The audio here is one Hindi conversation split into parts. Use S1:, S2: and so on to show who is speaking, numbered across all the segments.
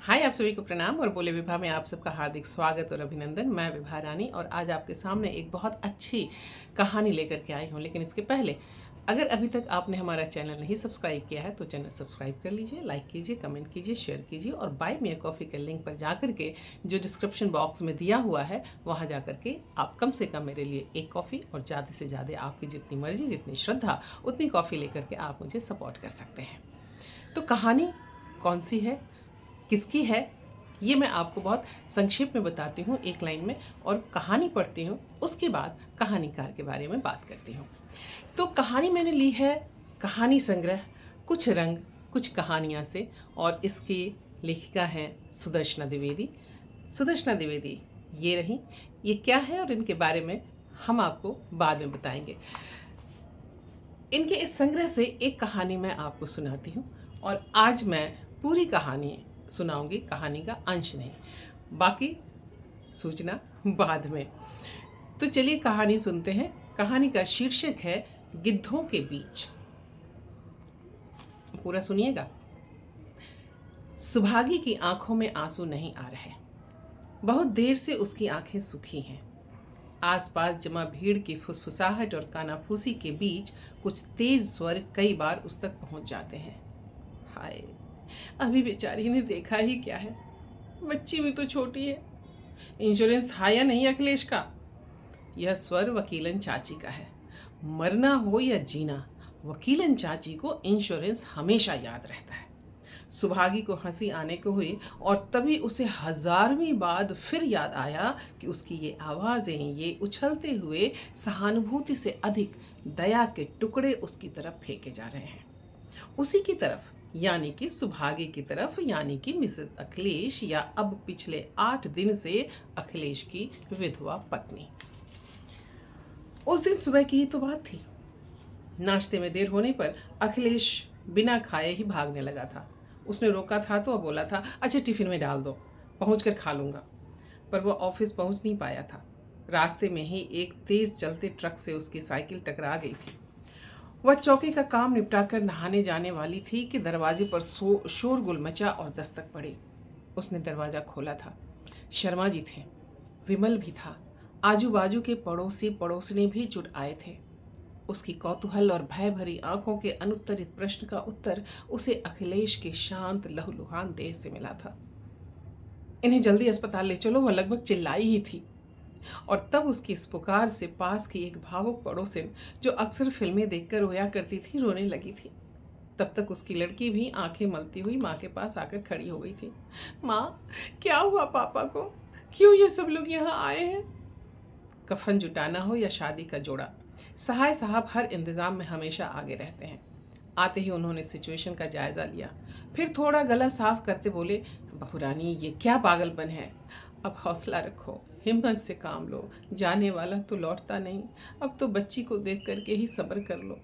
S1: हाय, आप सभी को प्रणाम और बोले विभा में आप सबका हार्दिक स्वागत और अभिनंदन। मैं विभा रानी और आज आपके सामने एक बहुत अच्छी कहानी लेकर के आई हूँ। लेकिन इसके पहले अगर अभी तक आपने हमारा चैनल नहीं सब्सक्राइब किया है तो चैनल सब्सक्राइब कर लीजिए, लाइक कीजिए, कमेंट कीजिए, शेयर कीजिए और बाय मी अ कॉफ़ी के लिंक पर जाकर के जो डिस्क्रिप्शन बॉक्स में दिया हुआ है वहाँ जा कर के आप कम से कम मेरे लिए एक कॉफ़ी और ज़्यादा से ज़्यादा आपकी जितनी मर्जी, जितनी श्रद्धा, उतनी कॉफ़ी लेकर के आप मुझे सपोर्ट कर सकते हैं। तो कहानी कौन सी है, किसकी है, ये मैं आपको बहुत संक्षेप में बताती हूँ एक लाइन में, और कहानी पढ़ती हूँ, उसके बाद कहानीकार के बारे में बात करती हूँ। तो कहानी मैंने ली है कहानी संग्रह कुछ रंग कुछ कहानियाँ से, और इसकी लेखिका हैं सुदर्शना द्विवेदी। सुदर्शना द्विवेदी ये रही। ये क्या है और इनके बारे में हम आपको बाद में बताएंगे। इनके इस संग्रह से एक कहानी मैं आपको सुनाती हूँ और आज मैं पूरी कहानी सुनाऊंगी, कहानी का अंश नहीं, बाकी सूचना बाद में। तो चलिए कहानी सुनते हैं। कहानी का शीर्षक है गिद्धों के बीच। पूरा सुनिएगा। सुभागी की आंखों में आंसू नहीं आ रहे। बहुत देर से उसकी आंखें सूखी हैं। आसपास जमा भीड़ की फुसफुसाहट और कानाफूसी के बीच कुछ तेज स्वर कई बार उस तक पहुंच जाते हैं। हाय, अभी बेचारी ने देखा ही क्या है, बच्ची भी तो छोटी है। इंश्योरेंस था या नहीं अखिलेश का? यह स्वर वकीलन चाची का है। मरना हो या जीना, वकीलन चाची को इंश्योरेंस हमेशा याद रहता है। सुभागी को हंसी आने को हुई और तभी उसे हजारवीं बार फिर याद आया कि उसकी ये आवाज़ें, ये उछलते हुए सहानुभूति से अधिक दया के टुकड़े उसकी तरफ फेंके जा रहे हैं। उसी की तरफ, यानी कि सुभागी की तरफ, यानी कि मिसेस अखिलेश, या अब पिछले 8 दिन से अखिलेश की विधवा पत्नी। उस दिन सुबह की ही तो बात थी। नाश्ते में देर होने पर अखिलेश बिना खाए ही भागने लगा था। उसने रोका था तो बोला था, अच्छा टिफिन में डाल दो, पहुँच कर खा लूँगा। पर वह ऑफिस पहुँच नहीं पाया था। रास्ते में ही एक तेज चलते ट्रक से उसकी साइकिल टकरा गई थी। वह चौकी का काम निपटाकर नहाने जाने वाली थी कि दरवाजे पर शोरगुल मचा और दस्तक पड़ी। उसने दरवाज़ा खोला था। शर्मा जी थे, विमल भी था, आजू बाजू के पड़ोसी पड़ोसनी भी जुट आए थे। उसकी कौतूहल और भय भरी आंखों के अनुत्तरित प्रश्न का उत्तर उसे अखिलेश के शांत लहूलुहान देह से मिला था। इन्हें जल्दी अस्पताल ले चलो, वह लगभग चिल्लाई ही थी। और तब उसकी इस पुकार से पास की एक भावुक पड़ोसिन, जो अक्सर फिल्में देखकर रोया करती थी, रोने लगी थी। तब तक उसकी लड़की भी आंखें मलती हुई माँ के पास आकर खड़ी हो गई थी। माँ, क्या हुआ पापा को? क्यों ये सब लोग यहाँ आए हैं? कफन जुटाना हो या शादी का जोड़ा, सहाय साहब हर इंतज़ाम में हमेशा आगे रहते हैं। आते ही उन्होंने सिचुएशन का जायज़ा लिया, फिर थोड़ा गला साफ करते बोले, बहू रानी, ये क्या पागलपन है? अब हौसला रखो, हिम्मत से काम लो, जाने वाला तो लौटता नहीं। अब तो बच्ची को देख करके ही सब्र कर लो।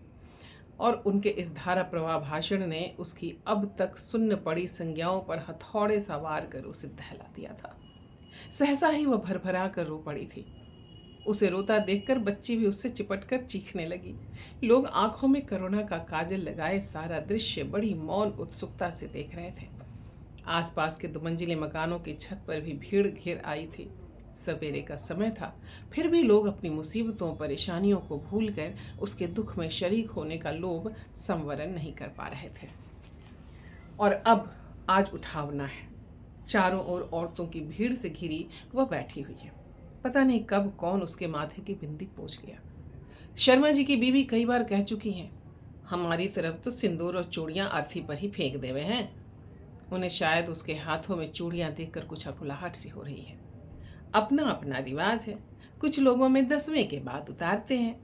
S1: और उनके इस धारा प्रवाह भाषण ने उसकी अब तक सुन्न पड़ी संज्ञाओं पर हथौड़े सा वार कर उसे दहला दिया था। सहसा ही वह भरभरा कर रो पड़ी थी। उसे रोता देखकर बच्ची भी उससे चिपटकर चीखने लगी। लोग आंखों में करुणा का काजल लगाए सारा दृश्य बड़ी मौन उत्सुकता से देख रहे थे। आसपास के 2 मंजिले मकानों की छत पर भी भीड़ घेर आई थी। सवेरे का समय था, फिर भी लोग अपनी मुसीबतों परेशानियों को भूलकर उसके दुख में शरीक होने का लोभ संवरण नहीं कर पा रहे थे। और अब आज उठावना है। चारों ओर औरतों की भीड़ से घिरी वह बैठी हुई है। पता नहीं कब कौन उसके माथे की बिंदी पोंछ गया। शर्मा जी की बीवी कई बार कह चुकी हैं, हमारी तरफ तो सिंदूर और चूड़ियाँ अर्थी पर ही फेंक देवे हैं। उन्हें शायद उसके हाथों में चूड़ियाँ देखकर कुछ अकुलाहट सी हो रही है। अपना अपना रिवाज है, कुछ लोगों में 10वें के बाद उतारते हैं।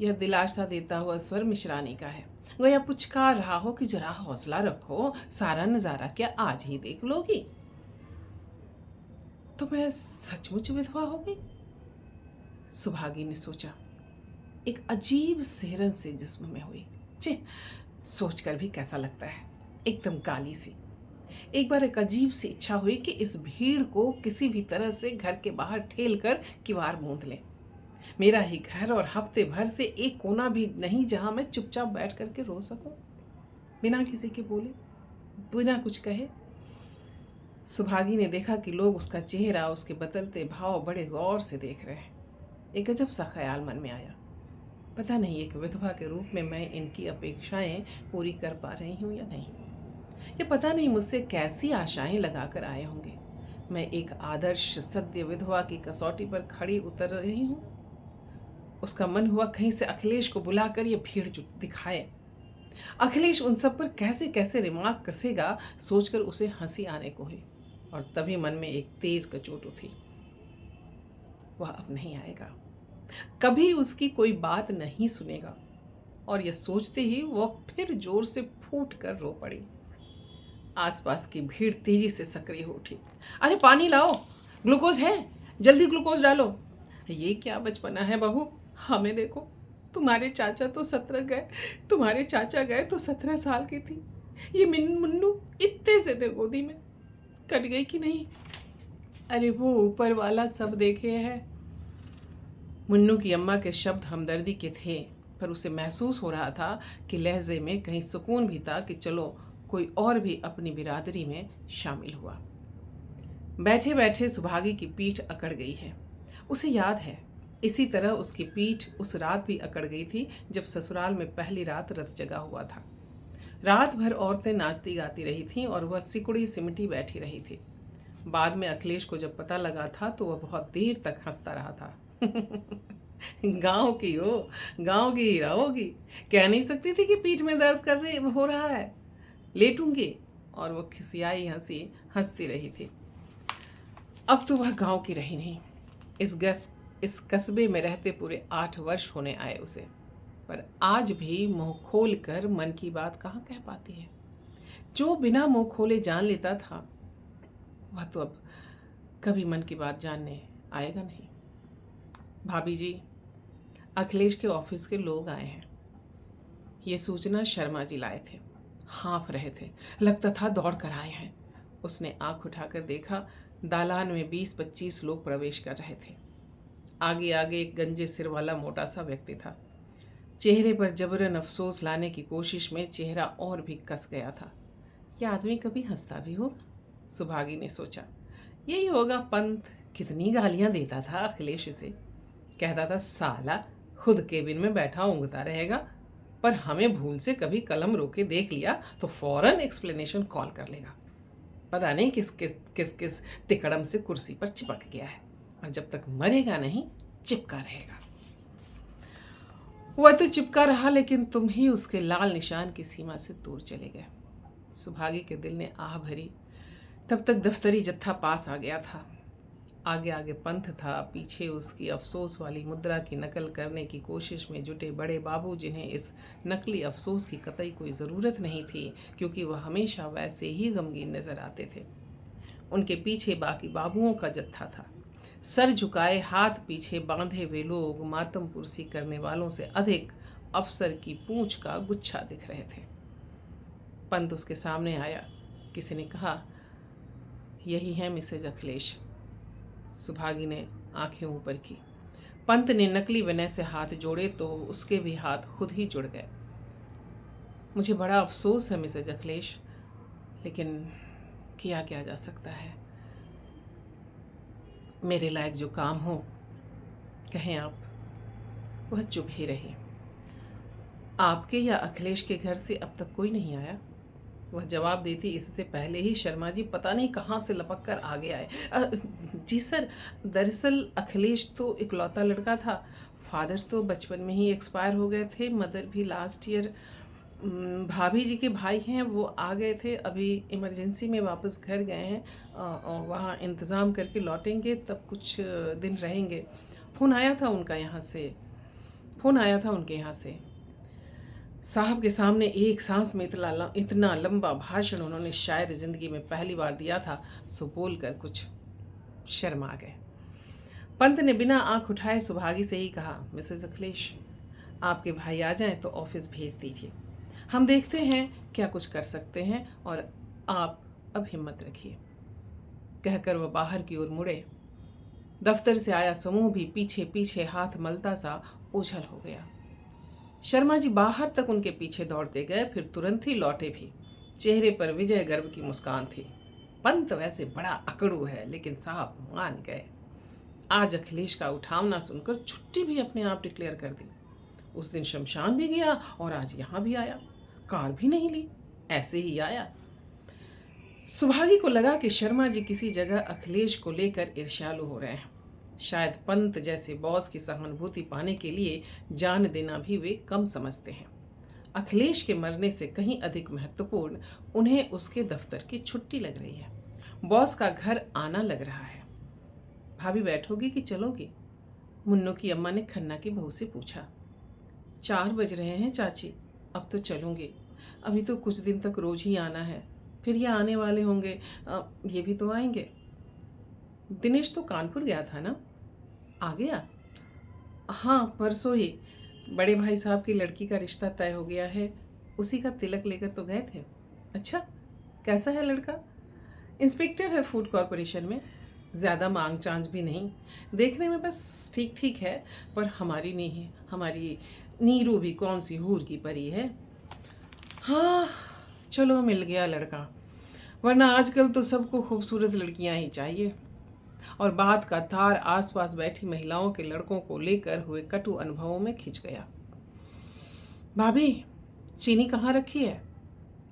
S1: यह दिलासा देता हुआ स्वर मिश्रानी का है। गोया पुचकार रहा हो कि जरा हौसला रखो, सारा नजारा क्या आज ही देख लोगी? तो मैं सचमुच विधवा हो गई? सुभागी ने सोचा। एक अजीब सेहरन से जिस्म में हुई। चे, सोचकर भी कैसा लगता है, एकदम काली सी। एक बार एक अजीब सी इच्छा हुई कि इस भीड़ को किसी भी तरह से घर के बाहर ठेल कर किवाड़ मूंद लें। मेरा ही घर और हफ्ते भर से एक कोना भी नहीं जहां मैं चुपचाप बैठ करके रो सकूं, बिना किसी के बोले, बिना कुछ कहे। सुभागी ने देखा कि लोग उसका चेहरा, उसके बदलते भाव बड़े गौर से देख रहे हैं। एक अजब सा ख्याल मन में आया, पता नहीं एक विधवा के रूप में मैं इनकी अपेक्षाएं पूरी कर पा रही हूँ या नहीं। ये पता नहीं मुझसे कैसी आशाएं लगाकर आए होंगे। मैं एक आदर्श सद्य विधवा की कसौटी पर खड़ी उतर रही हूँ। उसका मन हुआ कहीं से अखिलेश को बुलाकर ये भीड़ दिखाए। अखिलेश उन सब पर कैसे कैसे रिमार्क कसेगा सोचकर उसे हंसी आने को हुई, और तभी मन में एक तेज कचोट उठी। वह अब नहीं आएगा, कभी उसकी कोई बात नहीं सुनेगा। और यह सोचते ही वह फिर जोर से फूट कर रो पड़ी। आसपास की भीड़ तेजी से सक्रिय हो उठी। अरे पानी लाओ, ग्लूकोज है, जल्दी ग्लूकोज डालो। ये क्या बचपना है बहू, हमें देखो, तुम्हारे चाचा तो 17 गए, तुम्हारे चाचा गए तो 17 साल की थी। ये मुन्नू इतने से थे गोदी में, कट गई कि नहीं? अरे वो ऊपर वाला सब देखे है। मुन्नू की अम्मा के शब्द हमदर्दी के थे, पर उसे महसूस हो रहा था कि लहजे में कहीं सुकून भी था कि चलो कोई और भी अपनी बिरादरी में शामिल हुआ। बैठे बैठे सुभागी की पीठ अकड़ गई है। उसे याद है, इसी तरह उसकी पीठ उस रात भी अकड़ गई थी जब ससुराल में पहली रात रत जगा हुआ था। रात भर औरतें नाचती गाती रही थीं और वह सिकुड़ी सिमटी बैठी रही थी। बाद में अखिलेश को जब पता लगा था तो वह बहुत देर तक हंसता रहा था। गांव की हो, गांव की हीरा होगी, कह नहीं सकती थी कि पीठ में दर्द हो रहा है, लेटूंगी। और वो खिसियाई हंसी हंसती रही थी। अब तो वह गांव की रही नहीं। इस कस्बे में रहते पूरे 8 वर्ष होने आए उसे, पर आज भी मुंह खोल कर मन की बात कहाँ कह पाती है। जो बिना मुंह खोले जान लेता था वह तो अब कभी मन की बात जानने आएगा नहीं। भाभी जी, अखिलेश के ऑफिस के लोग आए हैं। ये सूचना शर्मा जी लाए थे। हाँफ रहे थे, लगता था दौड़ कर आए हैं। उसने आंख उठाकर देखा, दालान में 20-25 लोग प्रवेश कर रहे थे। आगे आगे एक गंजे सिर वाला मोटा सा व्यक्ति था। चेहरे पर जबरन अफसोस लाने की कोशिश में चेहरा और भी कस गया था। यह आदमी कभी हंसता भी होगा, सुभागी ने सोचा। यही होगा पंत, कितनी गालियां देता था अखिलेश इसे। कहता था साला खुद केबिन में बैठा ऊँघता रहेगा, पर हमें भूल से कभी कलम रोके देख लिया तो फौरन एक्सप्लेनेशन कॉल कर लेगा। पता नहीं किस किस तिकड़म से कुर्सी पर चिपक गया है, और जब तक मरेगा नहीं चिपका रहेगा। वह तो चिपका रहा, लेकिन तुम ही उसके लाल निशान की सीमा से दूर चले गए। सुभागी के दिल ने आह भरी। तब तक दफ्तरी जत्था पास आ गया था। आगे आगे पंथ था, पीछे उसकी अफसोस वाली मुद्रा की नकल करने की कोशिश में जुटे बड़े बाबू, जिन्हें इस नकली अफसोस की कतई कोई ज़रूरत नहीं थी, क्योंकि वह हमेशा वैसे ही गमगीन नजर आते थे। उनके पीछे बाकी बाबुओं का जत्था था। सर झुकाए, हाथ पीछे बांधे वे लोग मातम पुरसी करने वालों से अधिक अफसर की पूंछ का गुच्छा दिख रहे थे। पंत उसके सामने आया। किसी ने कहा, यही है मिसेज अखिलेश। सुभागी ने आंखें ऊपर की। पंत ने नकली विनय से हाथ जोड़े तो उसके भी हाथ खुद ही जुड़ गए। मुझे बड़ा अफसोस है मिसेज अखिलेश, लेकिन किया क्या जा सकता है। मेरे लायक जो काम हो कहें आप। वह चुप ही रही। आपके या अखिलेश के घर से अब तक कोई नहीं आया? वह जवाब देती इससे पहले ही शर्मा जी पता नहीं कहाँ से लपक कर आगे आए। जी सर, दरअसल अखिलेश तो इकलौता लड़का था। फादर तो बचपन में ही एक्सपायर हो गए थे, मदर भी लास्ट ईयर। भाभी जी के भाई हैं, वो आ गए थे, अभी इमरजेंसी में वापस घर गए हैं। वहाँ इंतज़ाम करके लौटेंगे, तब कुछ दिन रहेंगे। फ़ोन आया था उनके यहाँ से। साहब के सामने एक सांस में इतना लंबा भाषण उन्होंने शायद ज़िंदगी में पहली बार दिया था, सो बोल कर कुछ शर्मा गए। पंत ने बिना आंख उठाए सुभागी से ही कहा, मिसेज अखिलेश, आपके भाई आ जाएं तो ऑफिस भेज दीजिए। हम देखते हैं क्या कुछ कर सकते हैं, और आप अब हिम्मत रखिए। कहकर वह बाहर की ओर मुड़े। दफ्तर से आया समूह भी पीछे पीछे हाथ मलता सा ओझल हो गया। शर्मा जी बाहर तक उनके पीछे दौड़ते गए, फिर तुरंत ही लौटे भी। चेहरे पर विजय गर्व की मुस्कान थी। पंत वैसे बड़ा अकड़ू है, लेकिन साहब मान गए। आज अखिलेश का उठावना सुनकर छुट्टी भी अपने आप डिक्लेयर कर दी। उस दिन शमशान भी गया और आज यहाँ भी आया। कार भी नहीं ली, ऐसे ही आया। सुभागी को लगा कि शर्मा जी किसी जगह अखिलेश को लेकर ईर्ष्यालु हो रहे हैं। शायद पंत जैसे बॉस की सहानुभूति पाने के लिए जान देना भी वे कम समझते हैं। अखिलेश के मरने से कहीं अधिक महत्वपूर्ण उन्हें उसके दफ्तर की छुट्टी लग रही है। बॉस का घर आना लग रहा है। भाभी बैठोगी कि चलोगी? मुन्नू की अम्मा ने खन्ना की बहू से पूछा। 4 बज रहे हैं चाची, अब तो चलूँगी। अभी तो कुछ दिन तक रोज ही आना है, फिर ये आने वाले होंगे, ये भी तो आएंगे। दिनेश तो कानपुर गया था ना, आ गया? हाँ, परसों ही। बड़े भाई साहब की लड़की का रिश्ता तय हो गया है, उसी का तिलक लेकर तो गए थे। अच्छा, कैसा है लड़का? इंस्पेक्टर है फूड कॉरपोरेशन में, ज़्यादा मांग चांच भी नहीं, देखने में बस ठीक ठीक है। पर हमारी नहीं है, हमारी नीरू भी कौन सी हूर की परी है। हाँ, चलो मिल गया लड़का, वरना आजकल तो सबको खूबसूरत लड़कियां ही चाहिए। और बात का तार आसपास बैठी महिलाओं के लड़कों को लेकर हुए कटु अनुभवों में खिंच गया। भाभी, चीनी कहाँ रखी है?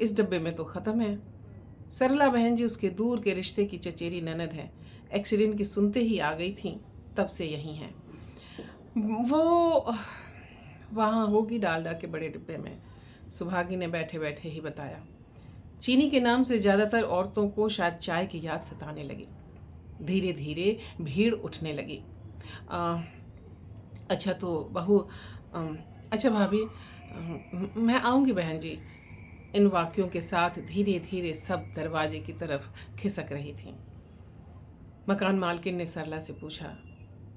S1: इस डब्बे में तो ख़त्म है। सरला बहन जी उसके दूर के रिश्ते की चचेरी ननद है, एक्सीडेंट की सुनते ही आ गई थी, तब से यहीं है। वो वहाँ होगी डालडा के बड़े डिब्बे में, सुभागी ने बैठे बैठे ही बताया। चीनी के नाम से ज़्यादातर औरतों को शायद चाय की याद सताने लगी। धीरे धीरे भीड़ उठने लगी। अच्छा तो बहू, अच्छा भाभी, मैं आऊँगी बहन जी। इन वाक्यों के साथ धीरे धीरे सब दरवाजे की तरफ खिसक रही थीं। मकान मालकिन ने सरला से पूछा,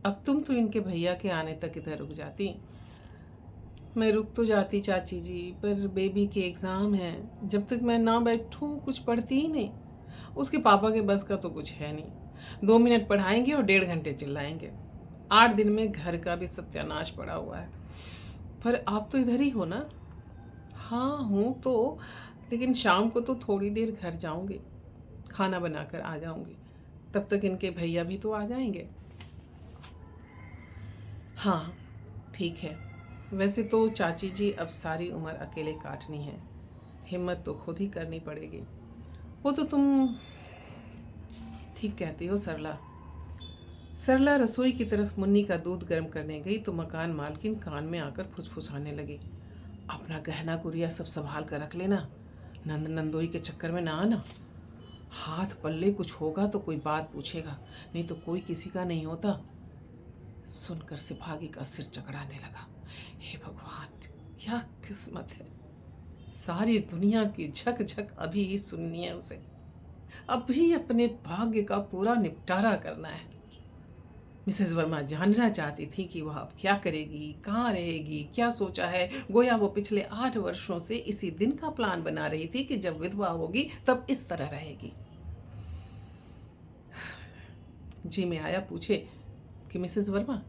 S1: अब तुम तो इनके भैया के आने तक इधर रुक जाती। मैं रुक तो जाती चाची जी, पर बेबी के एग्ज़ाम हैं, जब तक मैं ना बैठूं कुछ पढ़ती ही नहीं। उसके पापा के बस का तो कुछ है नहीं, 2 मिनट पढ़ाएंगे और 1.5 घंटे चिल्लाएंगे। 8 दिन में घर का भी सत्यानाश पड़ा हुआ है। पर आप तो इधर ही हो ना? हाँ हूँ तो, लेकिन शाम को तो थोड़ी देर घर जाऊँगी, खाना बनाकर आ जाऊँगी, तब तक इनके भैया भी तो आ जाएंगे। हाँ ठीक है, वैसे तो चाची जी अब सारी उम्र अकेले काटनी है, हिम्मत तो खुद ही करनी पड़ेगी। वो तो तुम ठीक कहती हो सरला। सरला रसोई की तरफ मुन्नी का दूध गर्म करने गई तो मकान मालकिन कान में आकर फुसफुसाने लगी। अपना गहना गुड़िया सब संभाल कर रख लेना, नंद नंदोई के चक्कर में ना आना। हाथ पल्ले कुछ होगा तो कोई बात पूछेगा, नहीं तो कोई किसी का नहीं होता। सुनकर सिपाही का सिर चकराने लगा। हे भगवान, क्या किस्मत है, सारी दुनिया की झक झक अभी ही सुननी है उसे, अभी अपने भाग्य का पूरा निपटारा करना है। मिसेस वर्मा जानना चाहती थी कि वह अब क्या करेगी, कहाँ रहेगी, क्या सोचा है। गोया वो पिछले 8 वर्षों से इसी दिन का प्लान बना रही थी कि जब विधवा होगी तब इस तरह रहेगी। जी में आया पूछे कि मिसेस वर्मा,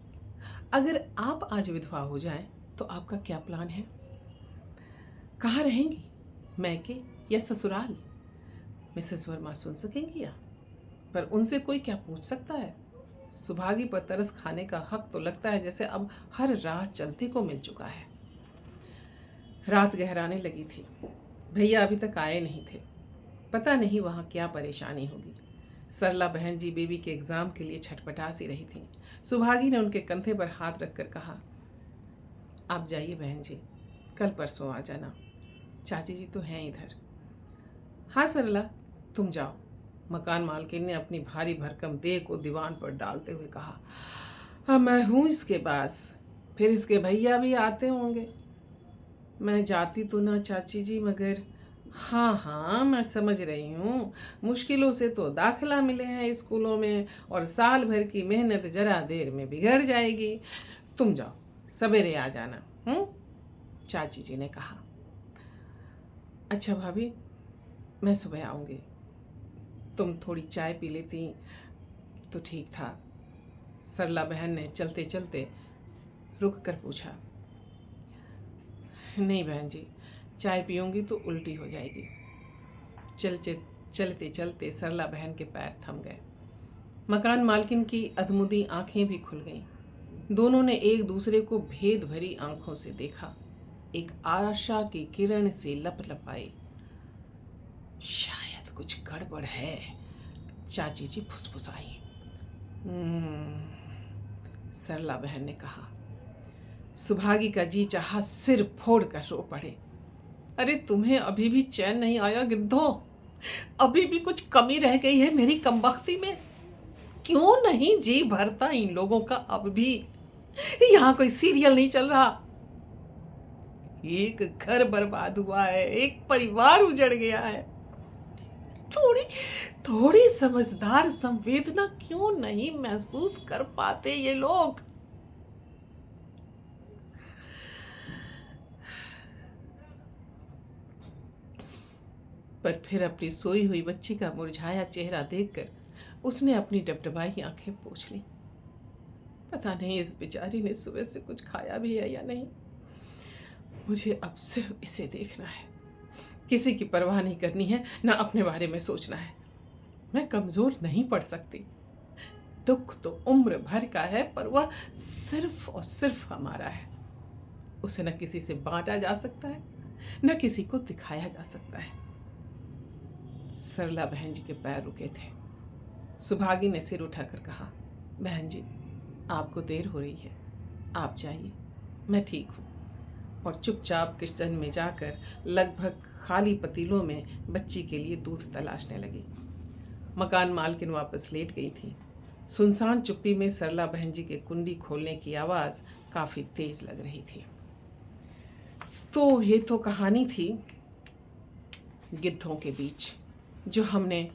S1: अगर आप आज विधवा हो जाएं तो आपका क्या प्लान है? कहाँ रहेंगी, मैके या ससुराल? मिसेस वर्मा सुन सकेंगी या? पर उनसे कोई क्या पूछ सकता है। सुभागी पर तरस खाने का हक तो लगता है जैसे अब हर राह चलते को मिल चुका है। रात गहराने लगी थी, भैया अभी तक आए नहीं थे। पता नहीं वहाँ क्या परेशानी होगी। सरला बहन जी बेबी के एग्ज़ाम के लिए छटपटा सी रही थी। सुभागी ने उनके कंधे पर हाथ रखकर कहा, आप जाइए बहन जी, कल परसों आ जाना, चाची जी तो हैं इधर। हाँ सरला, तुम जाओ, मकान मालकिन ने अपनी भारी भरकम देह को दीवान पर डालते हुए कहा। हाँ, मैं हूँ इसके पास, फिर इसके भैया भी आते होंगे। मैं जाती तो ना चाची जी, मगर हाँ हाँ मैं समझ रही हूँ, मुश्किलों से तो दाखिला मिले हैं स्कूलों में, और साल भर की मेहनत जरा देर में बिगड़ जाएगी। तुम जाओ, सवेरे आ जाना। चाची जी ने कहा। अच्छा भाभी, मैं सुबह आऊँगी, तुम थोड़ी चाय पी लेती तो ठीक था। सरला बहन ने चलते चलते रुक कर पूछा। नहीं बहन जी, चाय पीऊँगी तो उल्टी हो जाएगी, चलते चलते चलते सरला बहन के पैर थम गए। मकान मालकिन की अधमुदी आंखें भी खुल गईं। दोनों ने एक दूसरे को भेद भरी आंखों से देखा। एक आशा की किरण से लपलपाई। शायद कुछ गड़बड़ है, चाची जी फुसफुसाई। सरला बहन ने कहा। सुभागी का जी चाहा सिर फोड़ कर रो पड़े। अरे तुम्हें अभी भी चैन नहीं आया गिद्धो? अभी भी कुछ कमी रह गई है मेरी कमबख्ती में? क्यों नहीं जी भरता इन लोगों का अब भी? यहाँ कोई सीरियल नहीं चल रहा। एक घर बर्बाद हुआ है, एक परिवार उजड़ गया है। थोड़ी समझदार संवेदना क्यों नहीं महसूस कर पाते ये लोग? पर फिर अपनी सोई हुई बच्ची का मुरझाया चेहरा देखकर उसने अपनी डबडबाई आंखें पोंछ ली। पता नहीं इस बेचारी ने सुबह से कुछ खाया भी है या नहीं। मुझे अब सिर्फ इसे देखना है, किसी की परवाह नहीं करनी है, ना अपने बारे में सोचना है। मैं कमजोर नहीं पड़ सकती। दुख तो उम्र भर का है, पर वह सिर्फ और सिर्फ हमारा है। उसे न किसी से बांटा जा सकता है, न किसी को दिखाया जा सकता है। सरला बहन जी के पैर रुके थे। सुभागी ने सिर उठाकर कहा, बहन जी आपको देर हो रही है, आप जाइए, मैं ठीक हूँ। और चुपचाप किचन में जाकर लगभग खाली पतीलों में बच्ची के लिए दूध तलाशने लगी। मकान मालकिन वापस लेट गई थी। सुनसान चुप्पी में सरला बहन जी के कुंडी खोलने की आवाज़ काफ़ी तेज लग रही थी। तो ये तो कहानी थी गिद्धों के बीच, जो हमने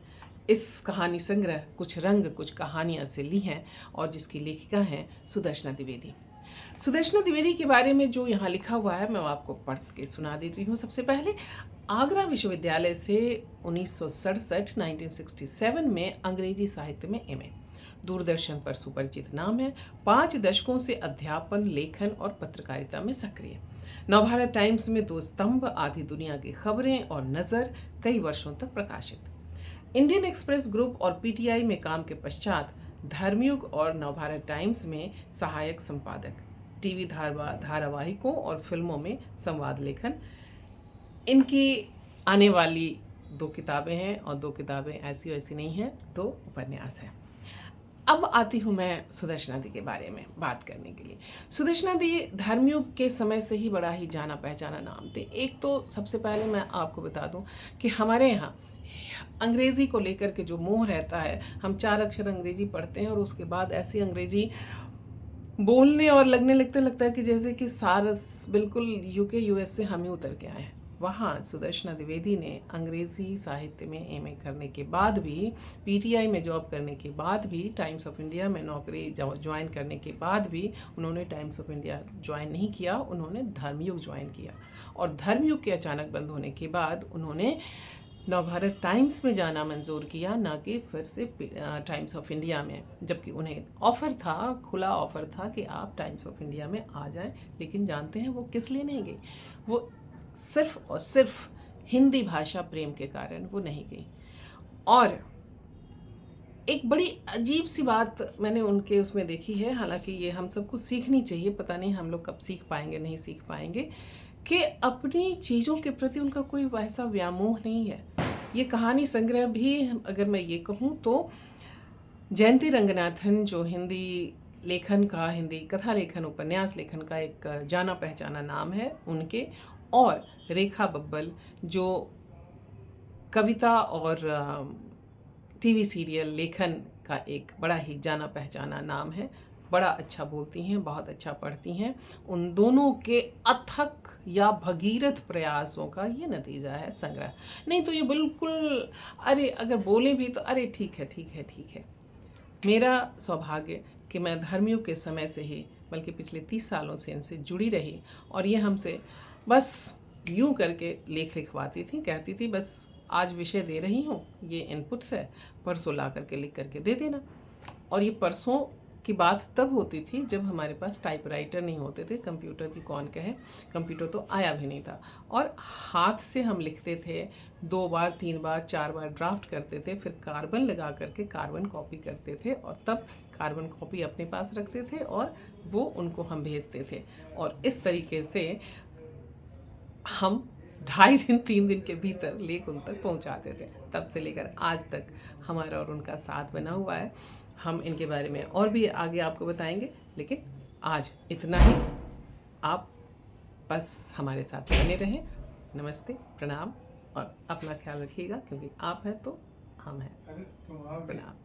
S1: इस कहानी संग्रह कुछ रंग कुछ कहानियाँ से ली हैं और जिसकी लेखिका हैं सुदर्शना द्विवेदी। सुदर्शना द्विवेदी के बारे में जो यहाँ लिखा हुआ है मैं आपको पढ़ के सुना देती हूँ। सबसे पहले आगरा विश्वविद्यालय से 1967 में अंग्रेजी साहित्य में एमए। दूरदर्शन पर सुपरिचित नाम है। 5 दशकों से अध्यापन, लेखन और पत्रकारिता में सक्रिय। नवभारत टाइम्स में 2 स्तंभ, आधी दुनिया की खबरें और नज़र कई वर्षों तक प्रकाशित। इंडियन एक्सप्रेस ग्रुप और पीटीआई में काम के पश्चात धर्मयुग और नवभारत टाइम्स में सहायक संपादक, टीवी धारावाहिकों और फिल्मों में संवाद लेखन। इनकी आने वाली 2 किताबें हैं और 2 किताबें ऐसी वैसी नहीं हैं, 2 उपन्यास हैं। अब आती हूँ मैं सुदर्शना दी के बारे में बात करने के लिए। सुदर्शना दी धर्मयुग के समय से ही बड़ा ही जाना पहचाना नाम थे। एक तो सबसे पहले मैं आपको बता दूं कि हमारे यहाँ अंग्रेज़ी को लेकर के जो मोह रहता है, हम 4 अक्षर अंग्रेज़ी पढ़ते हैं और उसके बाद ऐसी अंग्रेज़ी बोलने और लगता है कि जैसे कि सारस बिल्कुल यूके यूएस से हम ही उतर के आए हैं। वहाँ सुदर्शना द्विवेदी ने अंग्रेज़ी साहित्य में एमए करने के बाद भी, पीटीआई में जॉब करने के बाद भी, टाइम्स ऑफ इंडिया में नौकरी ज्वाइन करने के बाद भी उन्होंने टाइम्स ऑफ इंडिया ज्वाइन नहीं किया, उन्होंने धर्मयुग ज्वाइन किया। और धर्मयुग के अचानक बंद होने के बाद उन्होंने नवभारत टाइम्स में जाना मंजूर किया, ना कि फिर से टाइम्स ऑफ इंडिया में, जबकि उन्हें ऑफ़र था, खुला ऑफ़र था कि आप टाइम्स ऑफ इंडिया में आ जाएं। लेकिन जानते हैं वो किस लिए नहीं गई? वो सिर्फ और सिर्फ हिंदी भाषा प्रेम के कारण वो नहीं गई। और एक बड़ी अजीब सी बात मैंने उनके उसमें देखी है, हालांकि ये हम सबको सीखनी चाहिए, पता नहीं हम लोग कब सीख पाएंगे, नहीं सीख पाएंगे, कि अपनी चीज़ों के प्रति उनका कोई वैसा व्यामोह नहीं है। ये कहानी संग्रह भी अगर मैं ये कहूँ तो जयंती रंगनाथन, जो हिंदी लेखन का, हिंदी कथा लेखन, उपन्यास लेखन का एक जाना पहचाना नाम है उनके, और रेखा बब्बल जो कविता और टीवी सीरियल लेखन का एक बड़ा ही जाना पहचाना नाम है। बड़ा अच्छा बोलती हैं, बहुत अच्छा पढ़ती हैं। उन दोनों के अथक या भगीरथ प्रयासों का ये नतीजा है संग्रह। नहीं तो ये बिल्कुल, अरे अगर बोले भी तो अरे ठीक है। मेरा सौभाग्य कि मैं धर्मयुग के समय से ही, बल्कि पिछले 30 सालों से इनसे जुड़ी रही, और ये हमसे बस यूँ करके लेख लिखवाती थी, कहती थी बस आज विषय दे रही हूँ, ये इनपुट्स है, परसों ला करके लिख करके दे देना। और ये परसों की बात तब होती थी जब हमारे पास टाइपराइटर नहीं होते थे, कंप्यूटर की कौन कहे, कंप्यूटर तो आया भी नहीं था, और हाथ से हम लिखते थे, 2 बार 3 बार 4 बार ड्राफ्ट करते थे, फिर कार्बन लगा करके कार्बन कॉपी करते थे, और तब कार्बन कॉपी अपने पास रखते थे और वो उनको हम भेजते थे, और इस तरीके से हम 2.5 दिन 3 दिन के भीतर लेख उन तक पहुंचाते थे। तब से लेकर आज तक हमारा और उनका साथ बना हुआ है। हम इनके बारे में और भी आगे आपको बताएंगे, लेकिन आज इतना ही। आप बस हमारे साथ बने रहें। नमस्ते, प्रणाम, और अपना ख्याल रखिएगा, क्योंकि आप हैं तो हम हैं। प्रणाम।